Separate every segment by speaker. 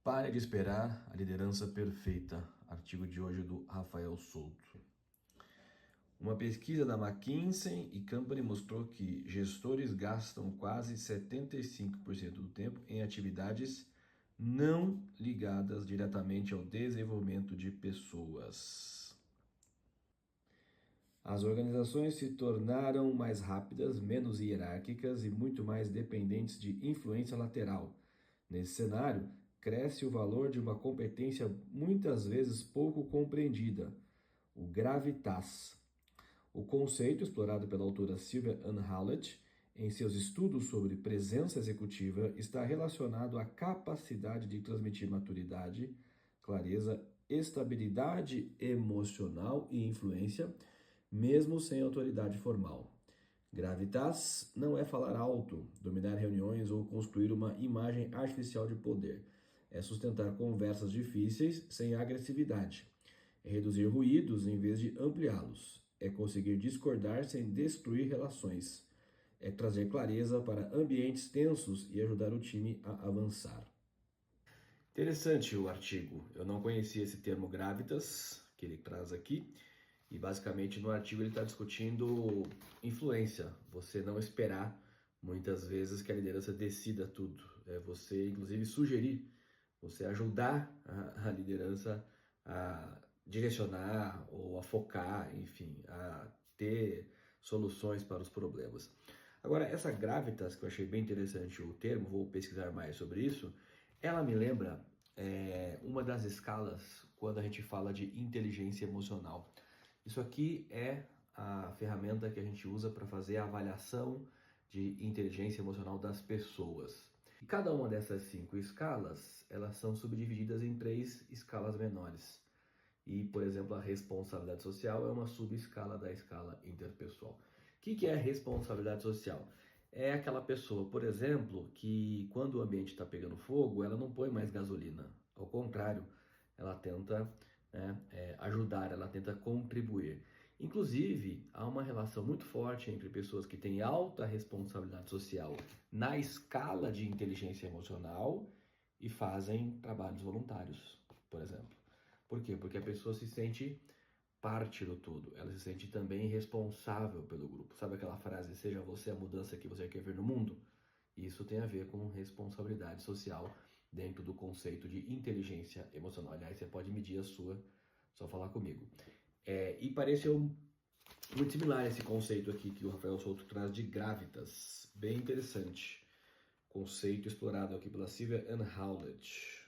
Speaker 1: Pare de esperar a liderança perfeita. Artigo de hoje do Rafael Souto. Uma pesquisa da McKinsey e Company mostrou que gestores gastam quase 75% do tempo em atividades não ligadas diretamente ao desenvolvimento de pessoas. As organizações se tornaram mais rápidas, menos hierárquicas e muito mais dependentes de influência lateral. Nesse cenário, cresce o valor de uma competência muitas vezes pouco compreendida, o gravitas. O conceito, explorado pela autora Sylvia Ann Howlett em seus estudos sobre presença executiva, está relacionado à capacidade de transmitir maturidade, clareza, estabilidade emocional e influência, mesmo sem autoridade formal. Gravitas não é falar alto, dominar reuniões ou construir uma imagem artificial de poder. É sustentar conversas difíceis sem agressividade. É reduzir ruídos em vez de ampliá-los. É conseguir discordar sem destruir relações. É trazer clareza para ambientes tensos e ajudar o time a avançar. Interessante o artigo. Eu não conhecia esse termo gravitas que ele traz aqui. E basicamente no artigo ele está discutindo influência. Você não esperar muitas vezes que a liderança decida tudo. É você, inclusive, sugerir, você ajudar a liderança a direcionar ou a focar, enfim, a ter soluções para os problemas. Agora, essa gravitas, que eu achei bem interessante o termo, vou pesquisar mais sobre isso, ela me lembra uma das escalas quando a gente fala de inteligência emocional. Isso aqui é a ferramenta que a gente usa para fazer a avaliação de inteligência emocional das pessoas. E cada uma dessas 5 escalas, elas são subdivididas em 3 escalas menores. E, por exemplo, a responsabilidade social é uma subescala da escala interpessoal. O que é responsabilidade social? É aquela pessoa, por exemplo, que quando o ambiente está pegando fogo, ela não põe mais gasolina. Ao contrário, ela tenta ajudar, ela tenta contribuir. Inclusive, há uma relação muito forte entre pessoas que têm alta responsabilidade social na escala de inteligência emocional e fazem trabalhos voluntários, por exemplo. Por quê? Porque a pessoa se sente parte do todo, ela se sente também responsável pelo grupo. Sabe aquela frase, seja você a mudança que você quer ver no mundo? Isso tem a ver com responsabilidade social dentro do conceito de inteligência emocional. Aliás, você pode medir a sua, só falar comigo. E pareceu muito similar esse conceito aqui que o Rafael Souto traz de gravitas. Bem interessante. Conceito explorado aqui pela Sylvia Ann Howlett.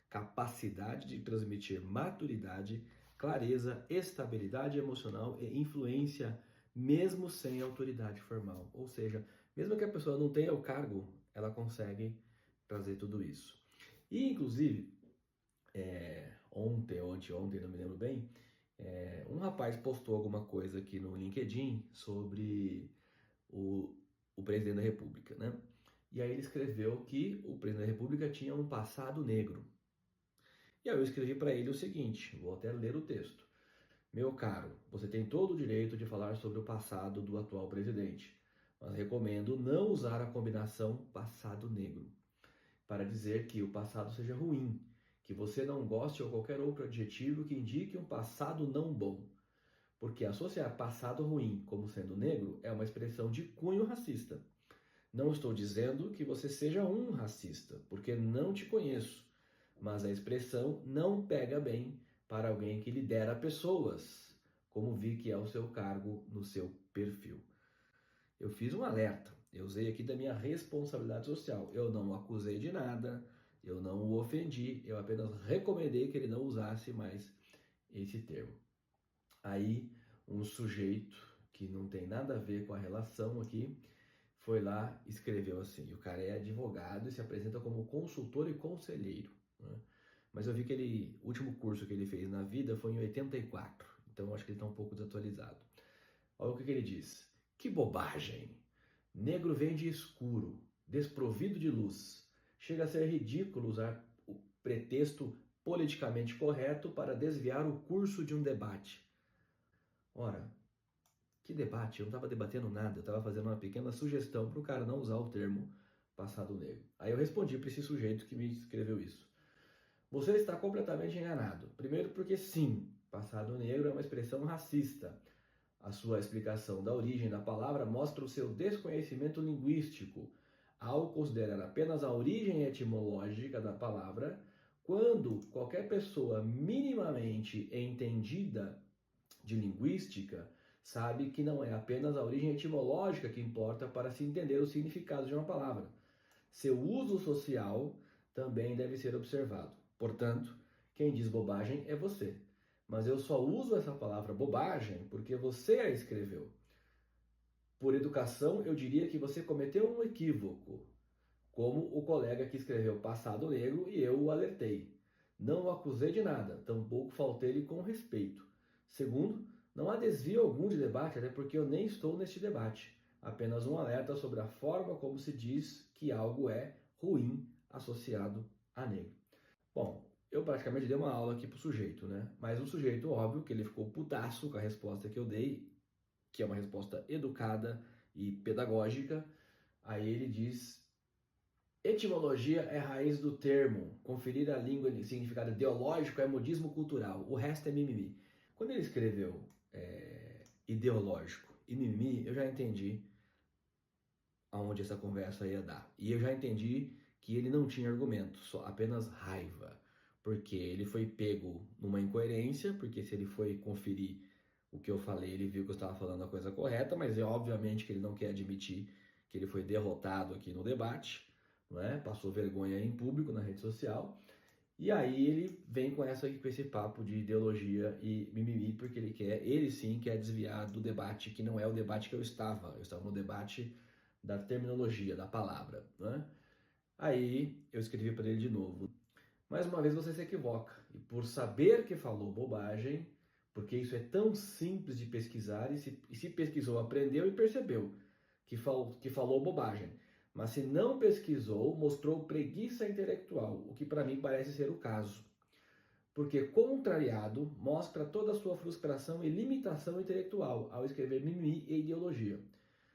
Speaker 1: Capacidade de transmitir maturidade, clareza, estabilidade emocional e influência, mesmo sem autoridade formal. Ou seja, mesmo que a pessoa não tenha o cargo, ela consegue trazer tudo isso. E, inclusive, ontem, não me lembro bem, um rapaz postou alguma coisa aqui no LinkedIn sobre o presidente da República, né? E aí ele escreveu que o presidente da República tinha um passado negro. E aí eu escrevi para ele o seguinte, vou até ler o texto. Meu caro, você tem todo o direito de falar sobre o passado do atual presidente, mas recomendo não usar a combinação passado negro para dizer que o passado seja ruim, que você não goste ou qualquer outro adjetivo que indique um passado não bom. Porque associar passado ruim como sendo negro é uma expressão de cunho racista. Não estou dizendo que você seja um racista, porque não te conheço, mas a expressão não pega bem para alguém que lidera pessoas, como vi que é o seu cargo no seu perfil. Eu fiz um alerta, eu usei aqui da minha responsabilidade social. Eu não o acusei de nada, eu não o ofendi, eu apenas recomendei que ele não usasse mais esse termo. Aí, um sujeito que não tem nada a ver com a relação aqui, foi lá e escreveu assim, o cara é advogado e se apresenta como consultor e conselheiro, né? Mas eu vi que o último curso que ele fez na vida foi em 84, então eu acho que ele está um pouco desatualizado. Olha o que ele diz, que bobagem, negro vem de escuro, desprovido de luz, chega a ser ridículo usar o pretexto politicamente correto para desviar o curso de um debate. Ora, que debate? Eu não estava debatendo nada, eu estava fazendo uma pequena sugestão para o cara não usar o termo passado negro. Aí eu respondi para esse sujeito que me escreveu isso. Você está completamente enganado. Primeiro porque sim, passado negro é uma expressão racista. A sua explicação da origem da palavra mostra o seu desconhecimento linguístico ao considerar apenas a origem etimológica da palavra, quando qualquer pessoa minimamente entendida de linguística sabe que não é apenas a origem etimológica que importa para se entender o significado de uma palavra. Seu uso social também deve ser observado. Portanto, quem diz bobagem é você. Mas eu só uso essa palavra bobagem porque você a escreveu. Por educação, eu diria que você cometeu um equívoco, como o colega que escreveu passado negro e eu o alertei. Não o acusei de nada, tampouco faltei-lhe com respeito. Segundo, não há desvio algum de debate, até porque eu nem estou neste debate. Apenas um alerta sobre a forma como se diz que algo é ruim associado a negro. Bom, eu praticamente dei uma aula aqui pro sujeito, né? Mas o sujeito, óbvio, que ele ficou putaço com a resposta que eu dei, que é uma resposta educada e pedagógica. Aí ele diz: etimologia é a raiz do termo. Conferir a língua em significado ideológico é modismo cultural. O resto é mimimi. Quando ele escreveu ideológico e mimimi, eu já entendi aonde essa conversa ia dar. E eu já entendi que ele não tinha argumento, só apenas raiva. Porque ele foi pego numa incoerência, porque se ele foi conferir o que eu falei, ele viu que eu estava falando a coisa correta, mas é obviamente que ele não quer admitir que ele foi derrotado aqui no debate, não é? Passou vergonha em público na rede social. E aí ele vem com esse papo de ideologia e mimimi, porque ele sim quer desviar do debate que não é o debate que eu estava. Eu estava no debate da terminologia, da palavra, né? Aí eu escrevi para ele de novo. Mais uma vez você se equivoca. E por saber que falou bobagem, porque isso é tão simples de pesquisar, e se pesquisou, aprendeu e percebeu que falou bobagem. Mas se não pesquisou, mostrou preguiça intelectual, o que para mim parece ser o caso. Porque contrariado mostra toda a sua frustração e limitação intelectual ao escrever mimimi e ideologia.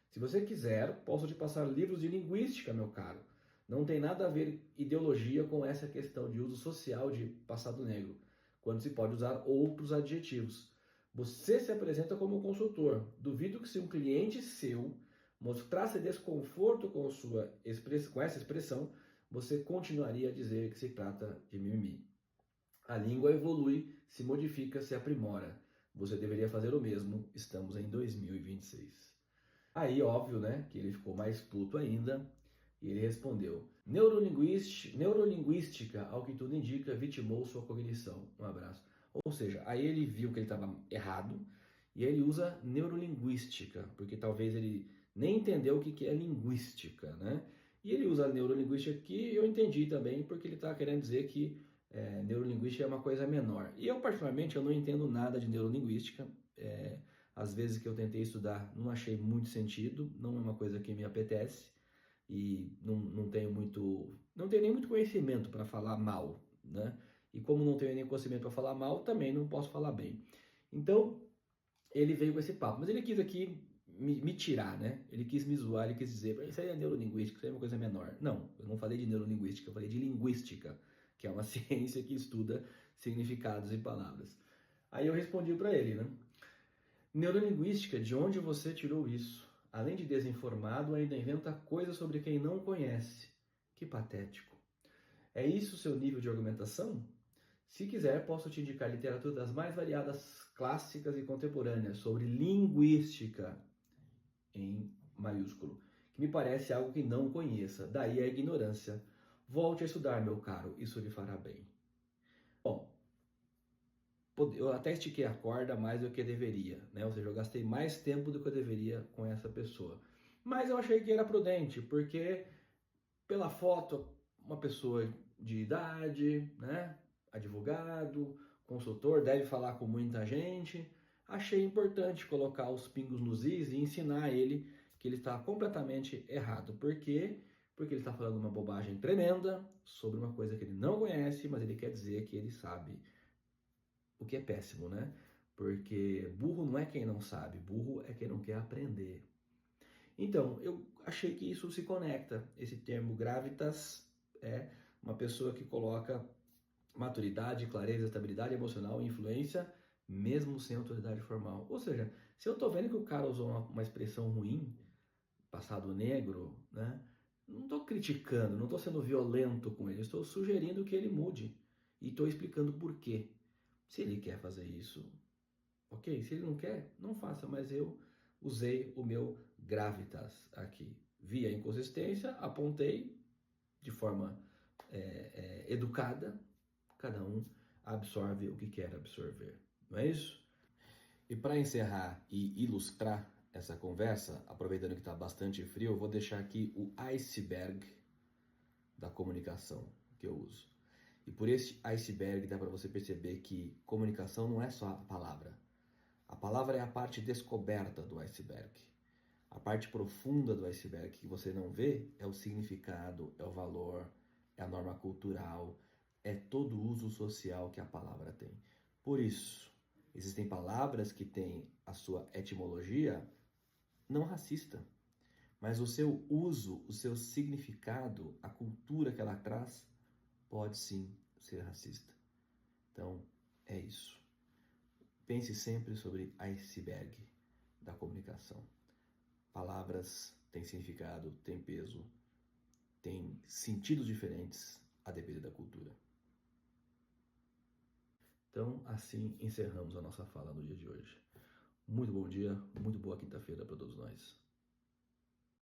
Speaker 1: Se você quiser, posso te passar livros de linguística, meu caro. Não tem nada a ver ideologia com essa questão de uso social de passado negro, quando se pode usar outros adjetivos. Você se apresenta como consultor. Duvido que se um cliente seu mostrasse desconforto com essa expressão, você continuaria a dizer que se trata de mimimi. A língua evolui, se modifica, se aprimora. Você deveria fazer o mesmo. Estamos em 2026. Aí, óbvio, né, que ele ficou mais puto ainda e ele respondeu: neurolinguística, ao que tudo indica, vitimou sua cognição. Um abraço. Ou seja, aí ele viu que ele estava errado e aí ele usa neurolinguística, porque talvez ele nem entendeu o que é linguística, né? E ele usa neurolinguística que eu entendi também, porque ele está querendo dizer que neurolinguística é uma coisa menor. E eu, particularmente, eu não entendo nada de neurolinguística. Às vezes que eu tentei estudar, não achei muito sentido, não é uma coisa que me apetece e não tenho nem muito conhecimento para falar mal, né? E como não tenho nem conhecimento para falar mal, também não posso falar bem. Então, ele veio com esse papo, mas ele quis aqui me tirar, né? Ele quis me zoar, ele quis dizer, isso aí é neurolinguística, isso aí é uma coisa menor. Não, eu não falei de neurolinguística, eu falei de linguística, que é uma ciência que estuda significados e palavras. Aí eu respondi para ele, né? Neurolinguística, de onde você tirou isso? Além de desinformado, ainda inventa coisas sobre quem não conhece. Que patético. É isso o seu nível de argumentação? Se quiser, posso te indicar literatura das mais variadas, clássicas e contemporâneas sobre linguística, em maiúsculo, que me parece algo que não conheça. Daí a ignorância. Volte a estudar, meu caro, isso lhe fará bem. Bom, eu até estiquei a corda mais do que deveria, né? Ou seja, eu gastei mais tempo do que eu deveria com essa pessoa. Mas eu achei que era prudente, porque pela foto, uma pessoa de idade, né? Advogado, consultor, deve falar com muita gente. Achei importante colocar os pingos nos is e ensinar ele que ele está completamente errado. Por quê? Porque ele está falando uma bobagem tremenda sobre uma coisa que ele não conhece, mas ele quer dizer que ele sabe. O que é péssimo, né? Porque burro não é quem não sabe, burro é quem não quer aprender. Então, eu achei que isso se conecta. Esse termo gravitas é uma pessoa que coloca maturidade, clareza, estabilidade emocional e influência, mesmo sem autoridade formal. Ou seja, se eu estou vendo que o cara usou uma expressão ruim, passado negro, né? Não estou criticando, não estou sendo violento com ele, estou sugerindo que ele mude e estou explicando por quê. Se ele quer fazer isso, ok? Se ele não quer, não faça, mas eu usei o meu gravitas aqui. Vi a inconsistência, apontei de forma educada, cada um absorve o que quer absorver, não é isso? E para encerrar e ilustrar essa conversa, aproveitando que está bastante frio, eu vou deixar aqui o iceberg da comunicação que eu uso. E por esse iceberg dá para você perceber que comunicação não é só a palavra. A palavra é a parte descoberta do iceberg. A parte profunda do iceberg que você não vê é o significado, é o valor, é a norma cultural, é todo o uso social que a palavra tem. Por isso, existem palavras que têm a sua etimologia não racista, mas o seu uso, o seu significado, a cultura que ela traz, pode sim ser racista. Então, é isso. Pense sempre sobre iceberg da comunicação. Palavras têm significado, têm peso, têm sentidos diferentes a depender da cultura. Então, assim encerramos a nossa fala no dia de hoje. Muito bom dia, muito boa quinta-feira para todos nós.